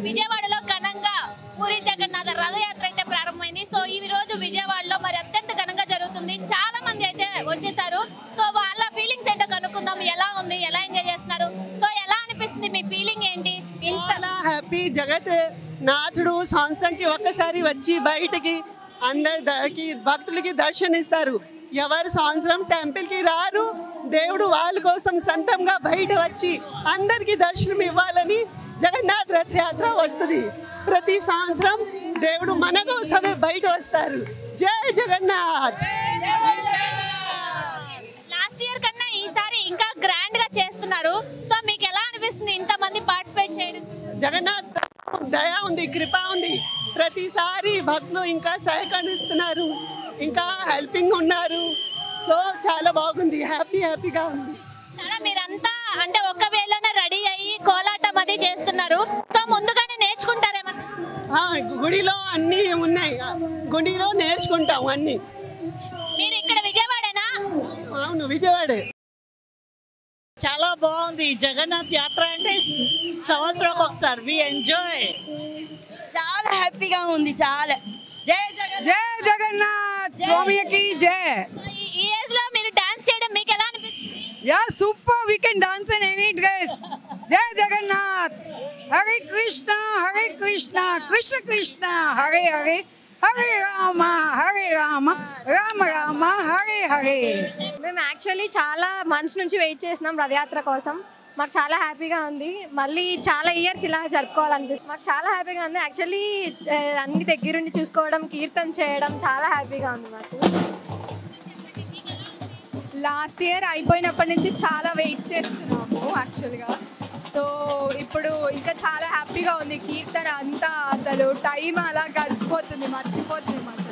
విజయవాడలో ఘనంగా పూరి జగన్నాథ రథయాత్ర అయితే ప్రారంభమైంది. సో ఈ రోజు విజయవాడలో మరి అత్యంత ఘనంగా జరుగుతుంది. చాలా మంది అయితే వచ్చేసారు. సో వాళ్ళ ఫీలింగ్స్ ఏంటో కనుక్కుందాం. ఎలా ఉంది, ఎలా ఎంజాయ్ చేస్తున్నారు, సో ఎలా అనిపిస్తుంది, మీ ఫీలింగ్ ఏంటి? చాలా హ్యాపీ. జగత్ నాథుడు సంవత్సరానికి ఒక్కసారి వచ్చి బయటికి అందరికి భక్తులకి దర్శనిస్తారు. ఎవరు సంవత్సరం టెంపుల్కి రారు, దేవుడు వాళ్ళ కోసం సొంతంగా బయట వచ్చి అందరికీ దర్శనం ఇవ్వాలని జగన్నాథ్ రథయాత్ర వస్తుంది. ప్రతి సంవత్సరం దేవుడు మన కోసమే బయట వస్తారు. జై జగన్నాథ్. లాస్ట్ ఇయర్ కన్నా ఈసారి ఇంకా గ్రాండ్ గా చేస్తున్నారు. సో మీకు ఎలా అనిపిస్తుంది ఇంతమంది పార్టిసిపేట్ చేయడం? జగన్నాథ్ దయ ఉంది, కృప ఉంది. ప్రతిసారి భక్తులు ఇంకా సహకరిస్తున్నారు, ఇంకా హెల్పింగ్ ఉన్నారు. సో చాలా బాగుంది, హ్యాపీగా ఉంది. చాలా మీరంతా అంటే ఒక వేళనే రెడీ అయ్యి కోలాటం అది చేస్తున్నారు. సో ముందుగానే నేర్చుకుంటారేమన్నా? గుడిలో అన్నీ ఉన్నాయి, గుడిలో నేర్చుకుంటాం అన్ని. మీరు ఇక్కడ విజయవాడేనా? అవును, విజయవాడే. చాలా బాగుంది. జగన్నాథ్ యాత్ర అంటే సంవత్సరం ఒకసారి వి ఎంజాయ్. చాలా హ్యాపీగా ఉంది. చాలా జై జగన్నాథ్ స్వామికి జై. ఈ ఏజ్ లో మీరు డాన్స్ చేయడం మీకు ఎలా అనిపిస్తుంది? Yeah super, we can dance in any dress. జై జగన్నాథ్. హరే కృష్ణ కృష్ణ కృష్ణ హరే హరే, హరే రామ రామ రామ హరే హరే. మేము యాక్చువల్లీ చాలా మంత్స్ నుంచి వెయిట్ చేస్తున్నాం రథయాత్ర కోసం. మాకు చాలా హ్యాపీగా ఉంది. మళ్ళీ చాలా ఇయర్స్ ఇలా జరుపుకోవాలనిపిస్తుంది. మాకు చాలా హ్యాపీగా ఉంది. యాక్చువల్లీ అన్ని దగ్గరుండి చూసుకోవడం, కీర్తన చేయడం చాలా హ్యాపీగా ఉంది మాకు. లాస్ట్ ఇయర్ అయిపోయినప్పటి నుంచి చాలా వెయిట్ చేస్తున్నాము యాక్చువల్గా. సో ఇప్పుడు ఇంకా చాలా హ్యాపీగా ఉంది. కీర్తన అంతా అసలు టైం అలా గడిచిపోతుంది, మర్చిపోతుంది అసలు.